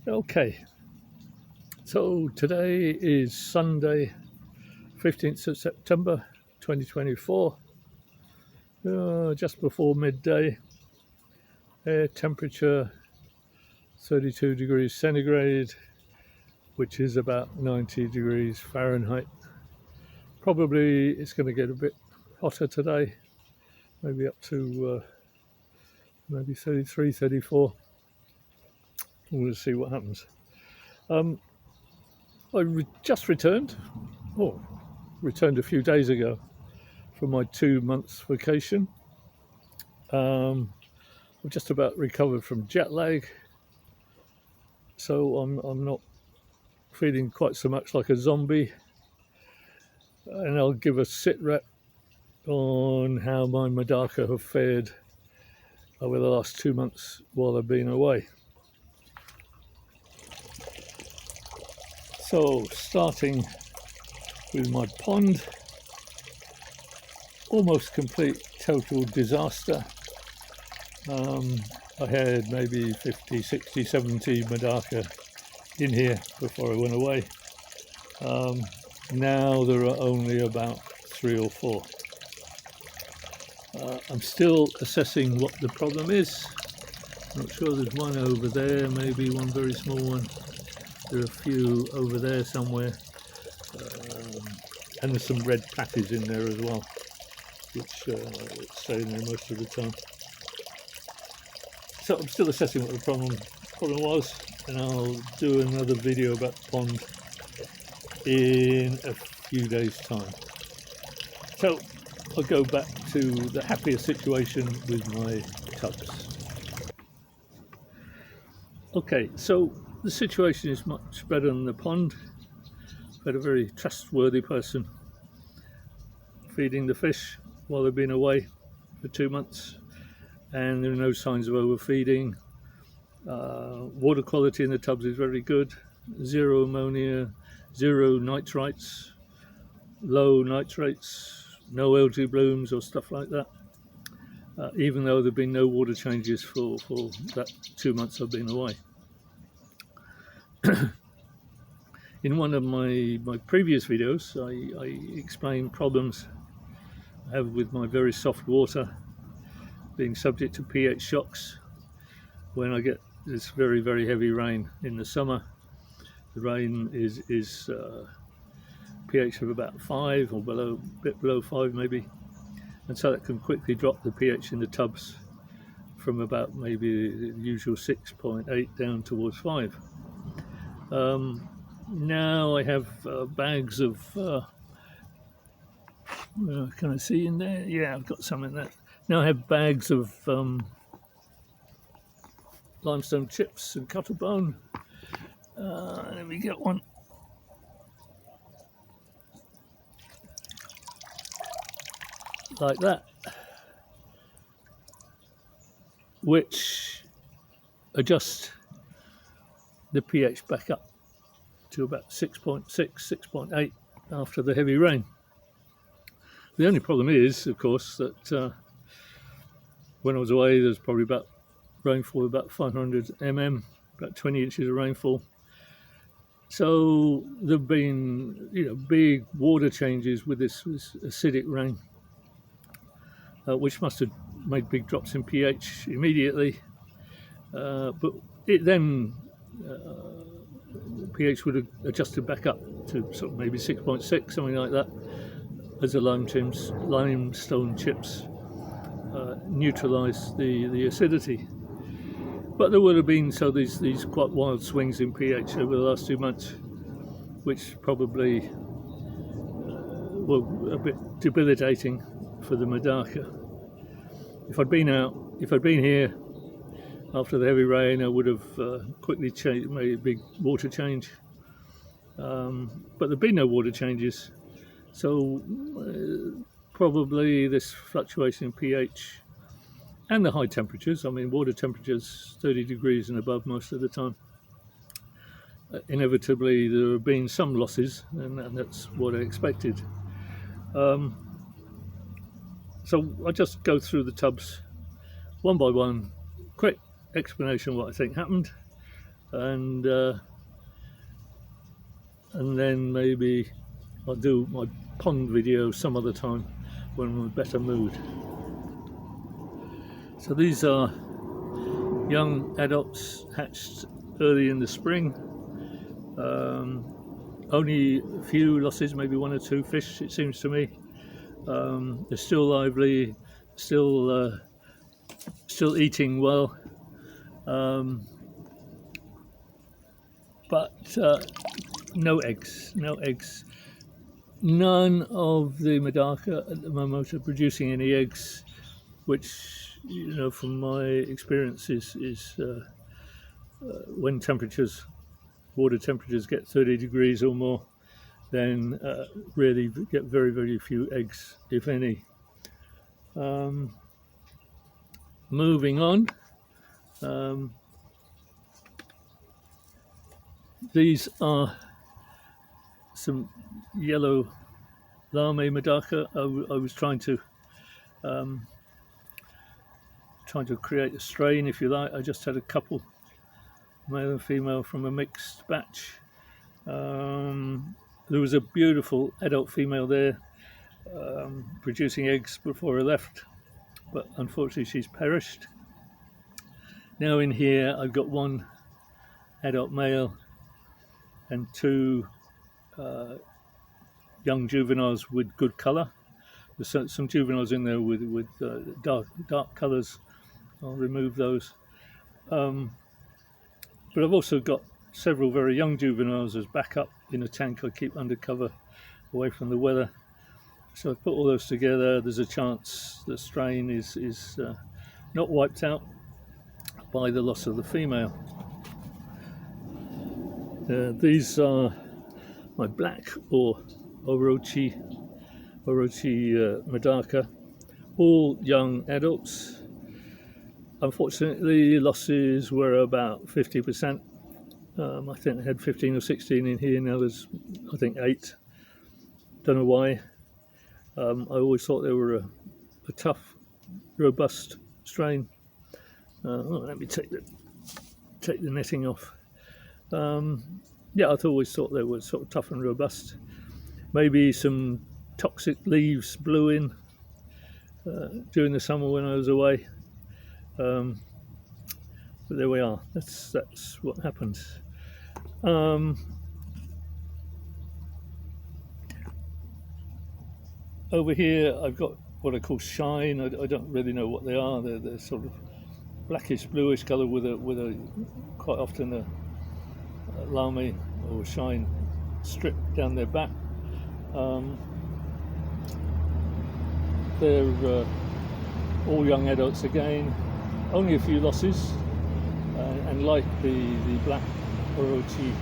Okay, so today is Sunday, 15th of September 2024, just before midday. Air temperature 32 degrees centigrade, which is about 90 degrees Fahrenheit. Probably it's going to get a bit hotter today, maybe up to maybe 33, 34. We'll see what happens. I just returned a few days ago from my 2 months vacation. I've just about recovered from jet lag, so I'm not feeling quite so much like a zombie. And I'll give a sitrep on how my MEDAKA have fared over the last 2 months while I've been away. So starting with my pond, almost complete total disaster. I had maybe 50, 60, 70 MEDAKA in here before I went away. Now there are only about 3 or 4. I'm still assessing what the problem is. Not sure, there's one over there, maybe one very small one. There are a few over there somewhere. And there's some red patches in there as well, which stay in there most of the time. So I'm still assessing what the problem was, and I'll do another video about the pond in a few days' time. So I'll go back to the happier situation with my tubs. Okay, so the situation is much better than the pond. I've had a very trustworthy person feeding the fish while they've been away for 2 months, and there are no signs of overfeeding. Water quality in the tubs is very good. 0 ammonia, 0 nitrites, low nitrates, no algae blooms or stuff like that, even though there have been no water changes for that 2 months I've been away. In one of my previous videos, I explained problems I have with my very soft water being subject to pH shocks when I get this very, very heavy rain in the summer. The rain is pH of about 5 or below, a bit below 5 maybe, and so that can quickly drop the pH in the tubs from about maybe the usual 6.8 down towards 5. Now I have bags of can I see in there? Yeah, I've got some in there. Now I have bags of limestone chips and cuttlebone. Let me get one. Like that, which adjust the pH back up to about 6.6, 6.8 after the heavy rain. The only problem is, of course, that when I was away, there's probably about rainfall about 500 mm, about 20 inches of rainfall. So there've been, big water changes with this acidic rain, which must have made big drops in pH immediately. But it then pH would have adjusted back up to sort of maybe 6.6, something like that, as the limestone chips neutralise the acidity. But there would have been these quite wild swings in pH over the last 2 months, which probably were a bit debilitating for the MEDAKA. If I'd been here after the heavy rain, I would have quickly made a big water change. But there've been no water changes, so probably this fluctuation in pH and the high temperatures, I mean water temperatures 30 degrees and above most of the time, inevitably there have been some losses, and that's what I expected. So I'll just go through the tubs one by one, quick explanation of what I think happened, and then maybe I'll do my pond video some other time when I'm in a better mood. So these are young adults hatched early in the spring. Only a few losses, maybe one or two fish, it seems to me. They're still lively, still eating well, but no eggs. None of the MEDAKA at the moment are producing any eggs, which, you know, from my experience is when water temperatures get 30 degrees or more, then really get very, very few eggs, if any. Moving on, these are some yellow lame MEDAKA. I was trying to create a strain, if you like. I just had a couple, male and female, from a mixed batch. There was a beautiful adult female there producing eggs before I left, but unfortunately she's perished. Now in here I've got one adult male and two young juveniles with good colour. There's some juveniles in there with dark colours. I'll remove those. But I've also got several very young juveniles as backup in a tank I keep under cover away from the weather. So I've put all those together. There's a chance the strain is not wiped out by the loss of the female. These are my black or Orochi MEDAKA, all young adults. Unfortunately, losses were about 50%. I think I had 15 or 16 in here. Now there's, I think, 8. Don't know why. I always thought they were a tough, robust strain. Let me take the netting off. Yeah, I always thought they were sort of tough and robust. Maybe some toxic leaves blew in during the summer when I was away. But there we are. That's what happens. Over here I've got what I call shine. I don't really know what they are. They're sort of blackish bluish colour with a quite often a lame or shine strip down their back. They're all young adults again. Only a few losses, and like the black Orochi,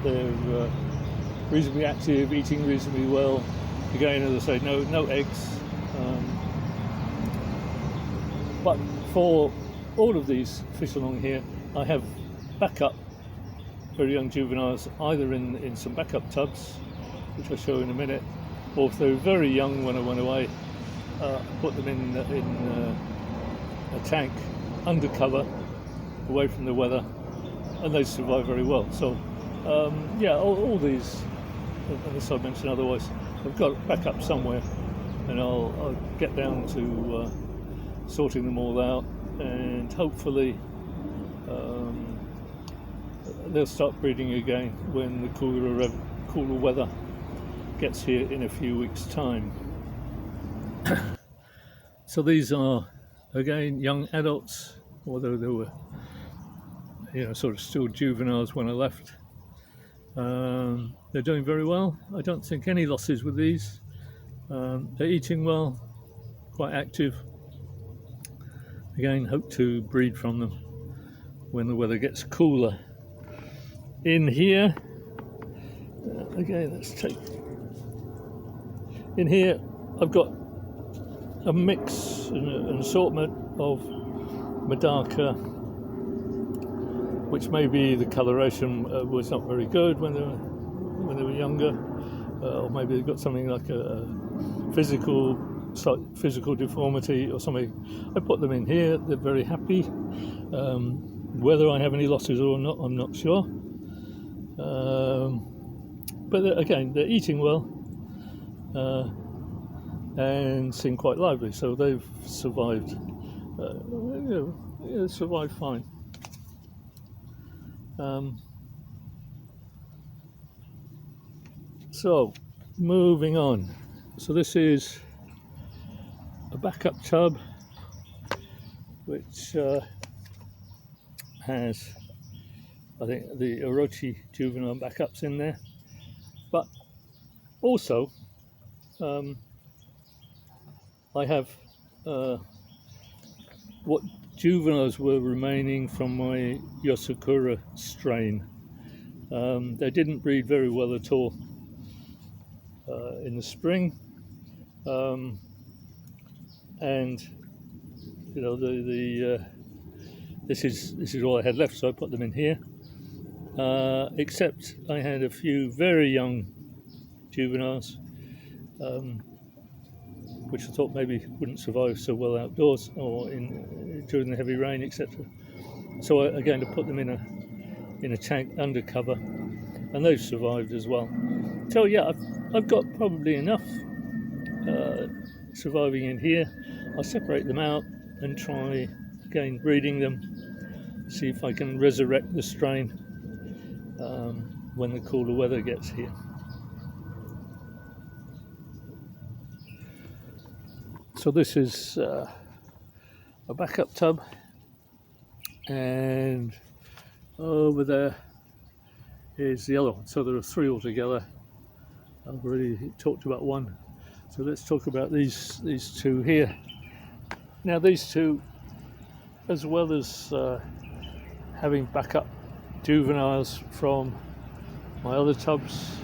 they're reasonably active, eating reasonably well. Again, as I say, no eggs. But for all of these fish along here, I have backup very young juveniles, either in some backup tubs, which I'll show in a minute, or if they were very young when I went away, put them in a tank under cover, away from the weather, and they survive very well. So yeah, all these, unless I mention otherwise, I've got backup somewhere, and I'll get down to sorting them all out, and hopefully they'll start breeding again when the cooler weather gets here in a few weeks' time. So these are again young adults, although they were, you know, sort of still juveniles when I left. They're doing very well. I don't think any losses with these. They're eating well, quite active. Again, hope to breed from them when the weather gets cooler. In here, again, let's take. In here, I've got a mix, an assortment of MEDAKA, which maybe the coloration was not very good when they were younger, or maybe they've got something like a physical deformity or something. I put them in here. They're very happy. Whether I have any losses or not, I'm not sure. But again, they're eating well and seem quite lively, so they've survived. Survived fine. So, moving on. So this is a backup tub which has, I think, the Orochi juvenile backups in there, but also I have what juveniles were remaining from my Yosakura strain. They didn't breed very well at all in the spring, and you know this is all I had left, so I put them in here. Except I had a few very young juveniles, which I thought maybe wouldn't survive so well outdoors or during the heavy rain, etc. So I again to put them in a tank under cover, and they've survived as well. So yeah, I've got probably enough surviving in here. I'll separate them out and try again breeding them, see if I can resurrect the strain when the cooler weather gets here. So this is a backup tub, and over there is the other one. So there are three altogether. I've already talked about one, so let's talk about these two here. Now these two, as well as having backup juveniles from my other tubs,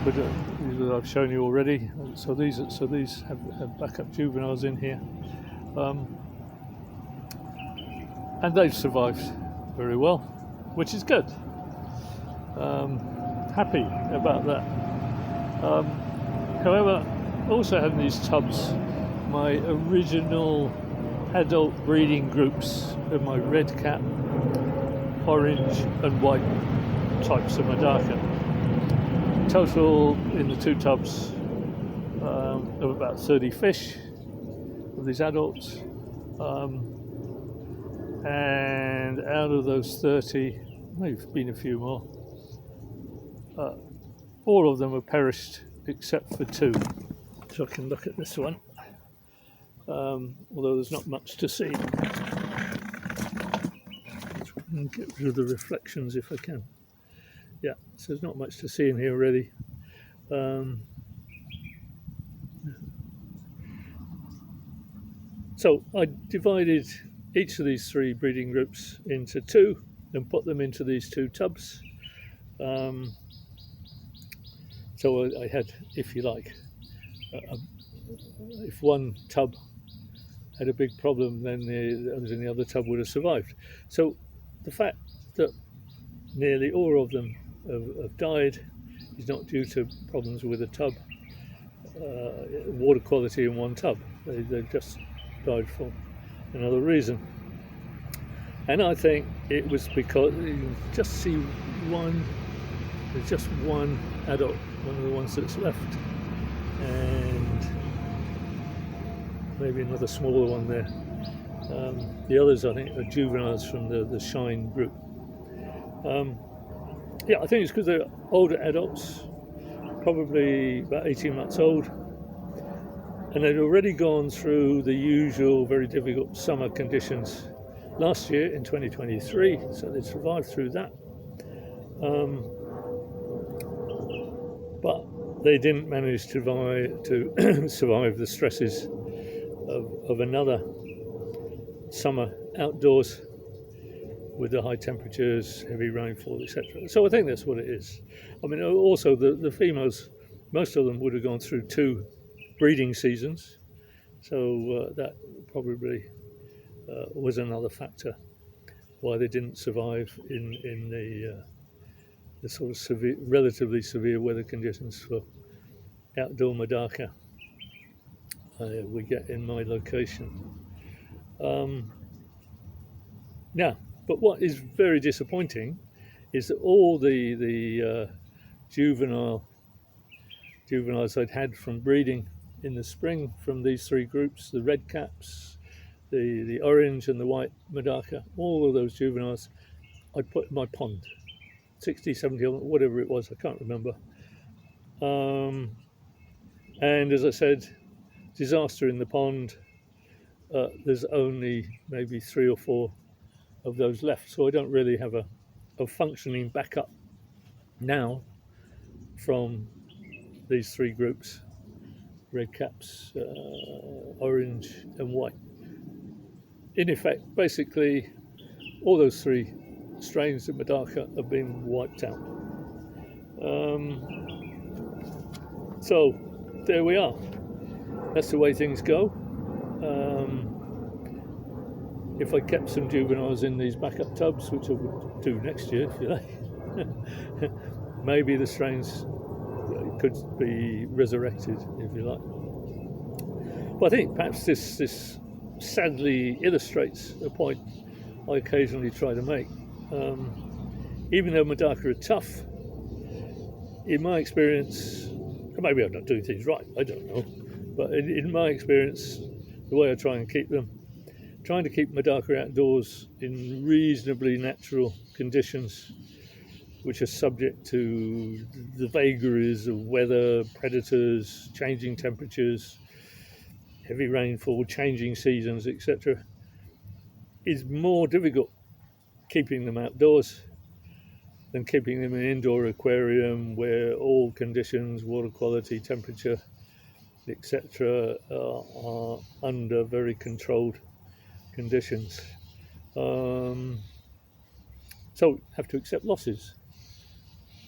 that I've shown you already. So these have backup juveniles in here, and they've survived very well, which is good. Happy about that. However, also having these tubs, my original adult breeding groups of my red cap, orange and white types of MEDAKA. Total in the two tubs of about 30 fish of these adults, and out of those 30, maybe been a few more, all of them have perished except for two. So I can look at this one, although there's not much to see. And get rid of the reflections if I can. Yeah, so there's not much to see in here really. So I divided each of these three breeding groups into two and put them into these two tubs. So I had, if you like, if one tub had a big problem, then the others in the other tub would have survived. So the fact that nearly all of them have died is not due to problems with the tub, water quality in one tub. They've just died for another reason. And I think it was because you can just see one, there's just one adult, one of the ones that's left, and maybe another smaller one there. The others, I think, are juveniles from the Shine group. Yeah, I think it's because they're older adults, probably about 18 months old, and they'd already gone through the usual very difficult summer conditions last year in 2023, so they survived through that. But they didn't manage to survive the stresses of another summer outdoors with the high temperatures, heavy rainfall, etc. So I think that's what it is. I mean, also the females, most of them would have gone through two breeding seasons, so that probably was another factor why they didn't survive in the sort of relatively severe weather conditions for outdoor MEDAKA we get in my location. Now, but what is very disappointing is that all the juveniles I'd had from breeding in the spring from these three groups, the red caps, the orange and the white MEDAKA, all of those juveniles I put in my pond, 60, 70, whatever it was, I can't remember. And as I said, disaster in the pond. There's only maybe 3 or 4 of those left, so I don't really have a functioning backup now from these three groups: red caps, orange, and white. In effect, basically, all those three strains of MEDAKA have been wiped out. So there we are. That's the way things go. If I kept some juveniles in these backup tubs, which I would do next year, if you like, maybe the strains could be resurrected, if you like. But I think perhaps this sadly illustrates a point I occasionally try to make. Even though MEDAKA are tough, in my experience, maybe I'm not doing things right, I don't know, but in my experience, the way I try and keep them, trying to keep MEDAKA outdoors in reasonably natural conditions, which are subject to the vagaries of weather, predators, changing temperatures, heavy rainfall, changing seasons, etc., is more difficult keeping them outdoors than keeping them in an indoor aquarium where all conditions, water quality, temperature, etc., are under very controlled conditions. So have to accept losses.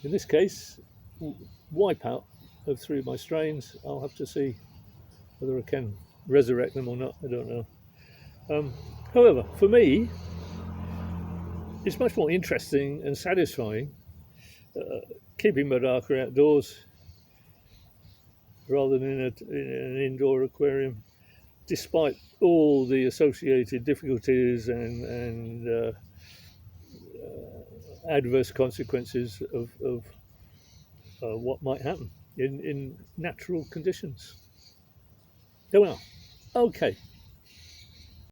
In this case, wipeout of 3 of my strains. I'll have to see whether I can resurrect them or not. I don't know. However, for me, it's much more interesting and satisfying keeping MEDAKA outdoors rather than in an indoor aquarium, despite all the associated difficulties and adverse consequences of what might happen in natural conditions. There we are. Okay.